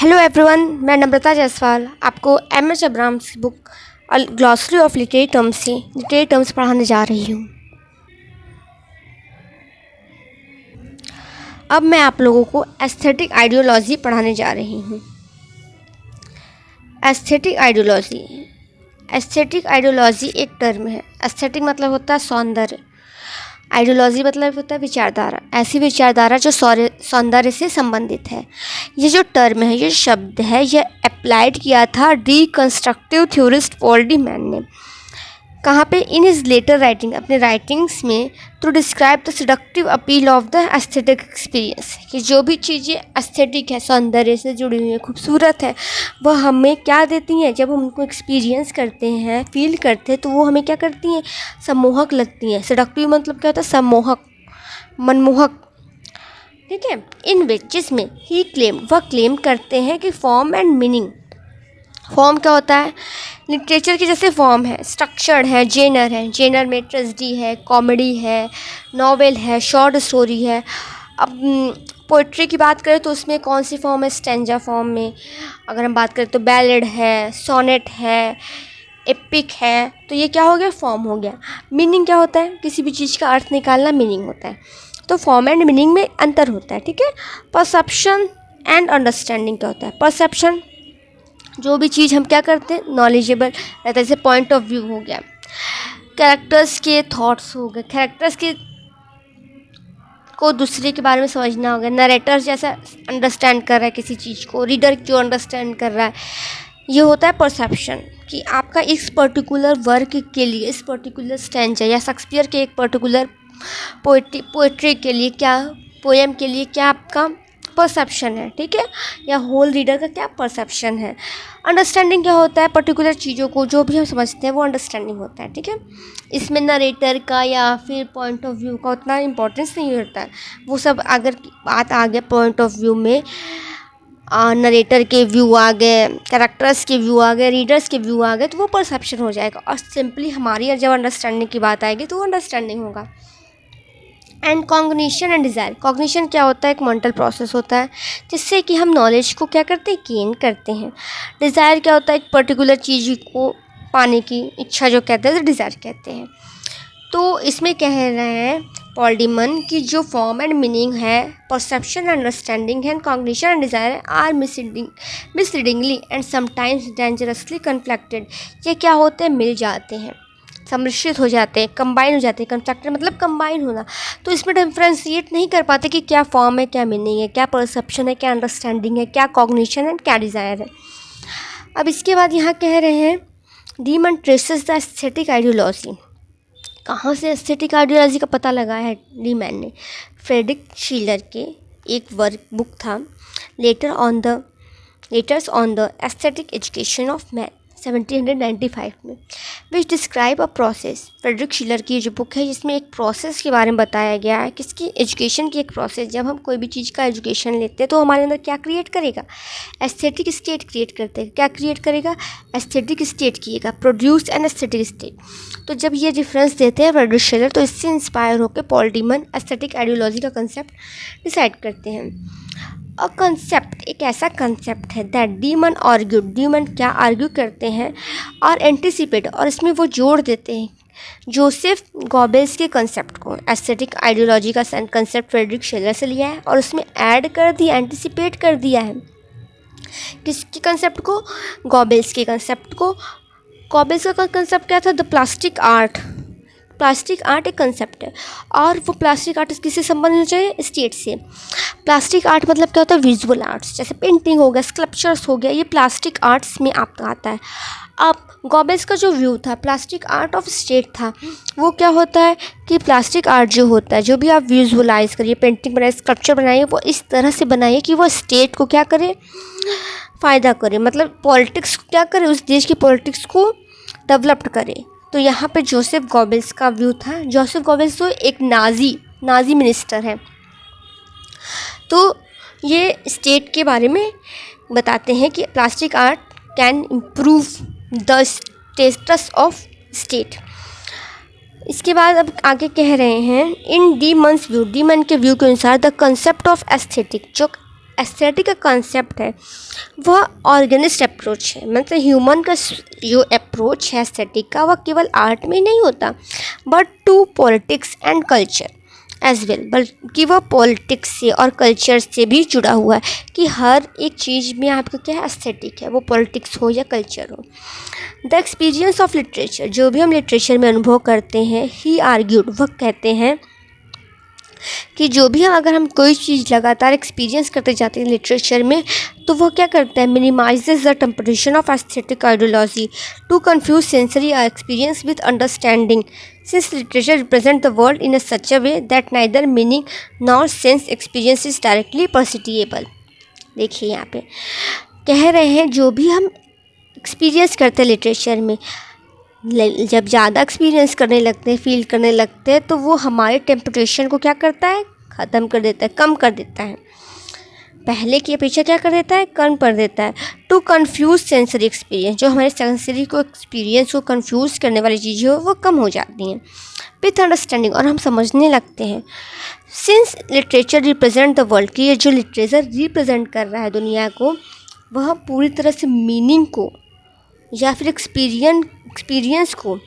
Hello everyone, मैं नम्रता जायसवाल आपको M H. Abraham's की book glossary of literary terms से लिटरेरी टर्म्स पढ़ाने जा रही हूँ। अब मैं आप लोगों को एस्थेटिक आइडियोलॉजी पढ़ाने जा रही हूँ। एस्थेटिक आइडियोलॉजी एक टर्म है। एस्थेटिक मतलब होता है सौंदर्य, आइडियोलॉजी मतलब होता है विचारधारा, ऐसी विचारधारा जो सौंदर्य से संबंधित है। ये जो टर्म है, ये शब्द है, ये अप्लाइड किया था deconstructive theorist Paul de Man ने। कहाँ पे? इन हिज लेटर राइटिंग, अपने राइटिंग्स में, to describe the seductive appeal of the aesthetic experience, कि जो भी चीज़ें एस्थेटिक है, सौंदर्य से जुड़ी हुई है, खूबसूरत है, वह हमें क्या देती हैं? जब हम उनको एक्सपीरियंस करते हैं, फील करते हैं, तो वो हमें क्या करती हैं? सम्मोहक लगती हैं। सेडक्टिव मतलब क्या होता है? सम्मोहक, मनमोहक। ठीक है। इन विच, जिसमें ही क्लेम, वह क्लेम करते हैं कि फॉर्म एंड मीनिंग, फॉर्म क्या होता है? लिटरेचर की जैसे फॉर्म है, स्ट्रक्चर्ड है, जेनर है, जेनर में ट्रेजेडी है, कॉमेडी है, नॉवेल है, शॉर्ट स्टोरी है। अब पोइट्री की बात करें तो उसमें कौन सी फॉर्म है? स्टेंजा फॉर्म में। अगर हम बात करें तो बैलेड है, सोनेट है, एपिक है। तो ये क्या हो गया? फॉर्म हो गया। मीनिंग क्या होता है? किसी भी चीज़ का अर्थ निकालना मीनिंग होता है। तो फॉर्म एंड मीनिंग में अंतर होता है। ठीक है। परसेप्शन एंड अंडरस्टैंडिंग क्या होता है? परसेप्शन, जो भी चीज़ हम क्या करते हैं, नॉलेजेबल रहता है, जैसे पॉइंट ऑफ व्यू हो गया, कैरेक्टर्स के थॉट्स हो गए, कैरेक्टर्स के को दूसरे के बारे में समझना हो गया, नरेटर जैसा अंडरस्टैंड कर रहा है किसी चीज़ को, रीडर जो अंडरस्टैंड कर रहा है, ये होता है परसेप्शन। कि आपका इस पर्टिकुलर वर्क के लिए, इस पर्टिकुलर स्टैंजा या शेक्सपियर के एक पर्टिकुलर पोइट्री के लिए क्या, पोएम के लिए क्या आपका परसेप्शन है। ठीक है। या होल रीडर का क्या परसेप्शन है। अंडरस्टैंडिंग क्या होता है? पर्टिकुलर चीज़ों को जो भी हम समझते हैं वो अंडरस्टैंडिंग होता है। ठीक है। इसमें नरेटर का या फिर पॉइंट ऑफ व्यू का उतना इंपॉर्टेंस नहीं होता है। वो सब अगर बात आ गया पॉइंट ऑफ व्यू में, नरेटर के व्यू आ गए, कैरेक्टर्स के व्यू आ गए, रीडर्स के व्यू आ गए, तो वो परसेप्शन हो जाएगा। और सिंपली हमारी जब अंडरस्टैंडिंग की बात आएगी तो वो अंडरस्टैंडिंग होगा। And cognition and desire, cognition क्या होता है? एक मेंटल प्रोसेस होता है जिससे कि हम नॉलेज को क्या करते हैं? गेन करते हैं। डिज़ायर क्या होता है? एक पर्टिकुलर चीज़ को पाने की इच्छा जो कहते हैं, तो डिज़ायर कहते हैं। तो इसमें कह रहे हैं पॉल डी मैन की जो फॉर्म एंड मीनिंग है, परसेप्शन एंड अंडरस्टैंडिंग है, cognition and desire are misreadingly and sometimes dangerously conflicted. ये क्या होते हैं? मिल जाते हैं, सम्मिश्रित हो जाते हैं, कंबाइन हो जाते हैं। कंफ्लिक्टेड मतलब कंबाइन होना। तो इसमें डिफ्रेंशिएट नहीं कर पाते कि क्या फॉर्म है, क्या मीनिंग है, क्या परसेप्शन है, क्या अंडरस्टैंडिंग है, क्या कॉग्निशन है, क्या डिज़ायर है। अब इसके बाद यहाँ कह रहे हैं de Man traces the aesthetic ideology. कहाँ से एस्थेटिक आइडियोलॉजी का पता लगाया है डी मैन ने? फ्रेडरिक शिलर के एक वर्क बुक था, letters on the aesthetic education of man, 1795 में, which describe a process. Friedrich Schiller की जो बुक है, इसमें एक प्रोसेस के बारे में बताया गया है, किसकी? एजुकेशन की एक प्रोसेस। जब हम कोई भी चीज़ का एजुकेशन लेते हैं तो हमारे अंदर क्या क्रिएट करेगा? एस्थेटिक स्टेट क्रिएट करते हैं। क्या क्रिएट करेगा? एस्थेटिक स्टेट किएगा, प्रोड्यूस एन एस्थेटिक स्टेट। तो जब ये डिफरेंस देते हैं फ्रेडरिक शिलर, तो इससे इंस्पायर होकर Paul de man aesthetic ideology का कंसेप्ट डिसाइड करते हैं। अ कंसेप्ट, एक ऐसा कंसेप्ट है that D man argue, D man क्या आर्ग्यू करते हैं और एंटिसिपेट, और इसमें वो जोड़ देते हैं जोसेफ गॉबेल्स के कंसेप्ट को। एस्थेटिक आइडियोलॉजी का कंसेप्ट फ्रेडरिक शिलर से लिया है और उसमें ऐड कर दिया, एंटिसिपेट कर दिया है किसके कंसेप्ट को? गॉबेल्स के कंसेप्ट को। गॉबेल्स का कंसेप्ट क्या था? The plastic art. Plastic art एक कंसेप्ट है, और वो प्लास्टिक आर्ट किससे संबंधित होना चाहिए? स्टेट से। प्लास्टिक आर्ट मतलब क्या होता है? विजुअल आर्ट्स, जैसे पेंटिंग हो गया, स्कल्पचर्स हो गया, ये प्लास्टिक आर्ट्स में आपका आता है। अब गॉबेल्स का जो व्यू था, प्लास्टिक आर्ट ऑफ स्टेट था, वो क्या होता है कि प्लास्टिक आर्ट जो होता है, जो भी आप विजुअलाइज करिए, पेंटिंग बनाइए, स्कल्पचर बनाइए, वो इस तरह से बनाइए कि वो स्टेट को क्या करे? फ़ायदा करे, मतलब पॉलिटिक्स को क्या करे? उस देश की पॉलिटिक्स को डेवलप्ड करे। तो यहाँ पे जोसेफ गॉबेल्स का व्यू था। जोसेफ गॉबेल्स तो एक नाजी मिनिस्टर है। तो ये स्टेट के बारे में बताते हैं कि plastic art can improve the status of state. इसके बाद अब आगे कह रहे हैं in de Man's view, de Man के व्यू के अनुसार द कंसेप्ट ऑफ एस्थेटिक, जो एस्थेटिक का कॉन्सेप्ट है वह ऑर्गेनिस्ट अप्रोच है, मतलब ह्यूमन का जो अप्रोच है एस्थेटिक का वह केवल आर्ट में ही नहीं होता but to politics and culture as well, बल्कि वह पॉलिटिक्स से और कल्चर से भी जुड़ा हुआ है कि हर एक चीज़ में आपका क्या है एस्थेटिक है, वो पॉलिटिक्स हो या कल्चर हो। द एक्सपीरियंस ऑफ लिटरेचर, जो भी हम लिटरेचर में अनुभव करते हैं, ही आर्ग्यूड, वह कहते हैं कि जो भी अगर हम कोई चीज़ लगातार एक्सपीरियंस करते जाते हैं लिटरेचर में तो वह क्या करता है, minimises the temptation of aesthetic ideology to confuse sensory experience with understanding, since literature represent the world in such a way that neither meaning nor sense experience is directly perceptible. देखिए यहाँ पे कह रहे हैं जो भी हम एक्सपीरियंस करते हैं लिटरेचर में, जब ज़्यादा एक्सपीरियंस करने लगते हैं, फील करने लगते हैं, तो वो हमारे टेम्पटेशन को क्या करता है, ख़त्म कर देता है, कम कर देता है, पहले की अपेक्षा क्या कर देता है, कम कर देता है। टू कन्फ्यूज सेंसरी एक्सपीरियंस, जो हमारे सेंसरी को एक्सपीरियंस को कन्फ्यूज़ करने वाली चीज़ें हो वो कम हो जाती हैं विथ अंडरस्टैंडिंग, और हम समझने लगते हैं। Since literature represent the world, की ये जो लिटरेचर रिप्रेजेंट कर रहा है दुनिया को, वह पूरी तरह से मीनिंग को या फिर एक्सपीरियंस को,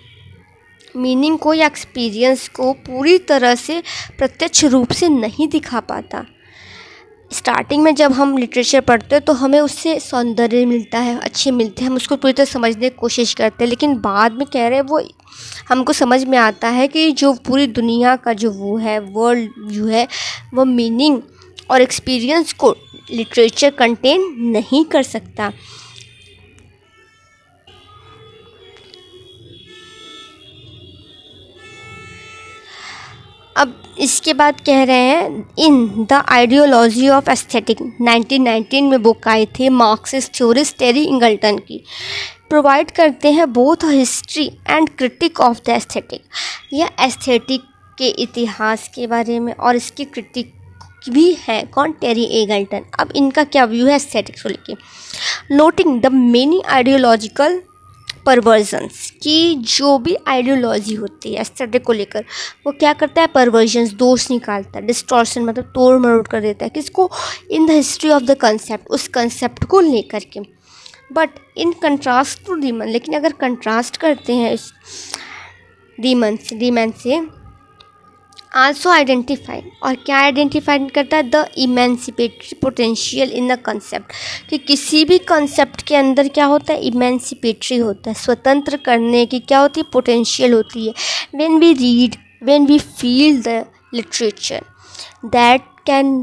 मीनिंग को या एक्सपीरियंस को पूरी तरह से प्रत्यक्ष रूप से नहीं दिखा पाता। स्टार्टिंग में जब हम लिटरेचर पढ़ते हैं तो हमें उससे सौंदर्य मिलता है, अच्छे मिलते हैं, हम उसको पूरी तरह समझने की कोशिश करते हैं, लेकिन बाद में कह रहे हैं वो हमको समझ में आता है कि जो पूरी दुनिया का जो वो है वर्ल्ड व्यू है, वो मीनिंग और एक्सपीरियंस को लिटरेचर कंटेन नहीं कर सकता। अब इसके बाद कह रहे हैं in the ideology of aesthetic 1919 में बुक आई थी मार्क्सिस्ट थ्योरिस्ट टेरी इंगल्टन की, प्रोवाइड करते हैं both history and critic of the aesthetic. यह एस्थेटिक के इतिहास के बारे में और इसकी क्रिटिक भी है, कौन, टेरी इंगल्टन। अब इनका क्या व्यू है एस्थेटिक्स को लेके, नोटिंग द मेनी आइडियोलॉजिकल परवर्जन्स, की जो भी आइडियोलॉजी होती है एस्थेटिक को लेकर वो क्या करता है, परवर्जन्स, दोष निकालता है, डिस्टॉर्शन मतलब तोड़ मरोड़ कर देता है, किसको, in the history of the concept, उस कंसेप्ट को लेकर के। But in contrast to de Man, लेकिन अगर कंट्रास्ट करते हैं इस डीमन से आल्सो आइडेंटिफाई, और क्या आइडेंटिफाई करता है, the emancipatory potential in the concept, कि किसी भी कंसेप्ट के अंदर क्या होता है, इमेंसिपेटरी होता है, स्वतंत्र करने की क्या होती है, पोटेंशियल होती है। When we read, when we feel the literature that can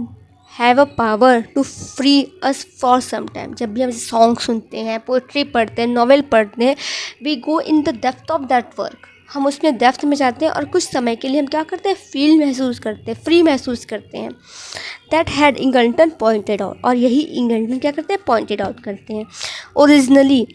have a power to free us for some time, जब भी हम सॉन्ग सुनते हैं, पोइट्री पढ़ते हैं, नॉवेल पढ़ते हैं, we go in the depth of that work, हम उसमें डेप्थ में जाते हैं और कुछ समय के लिए हम क्या करते हैं, फील महसूस करते हैं, फ्री महसूस करते हैं। दैट हैड इंगल्टन पॉइंटेड आउट, और यही इंगल्टन क्या करते हैं, पॉइंटेड आउट करते हैं। Originally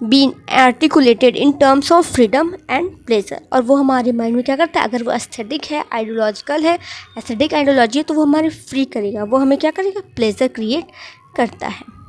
been articulated in terms of freedom and pleasure, और वो हमारे माइंड में क्या करता है, अगर वो एस्थेटिक है, आइडियोलॉजिकल है, एस्थेटिक आइडियोलॉजी है, तो वो हमारे फ्री करेगा, वो हमें क्या करेगा, प्लेजर क्रिएट करता है।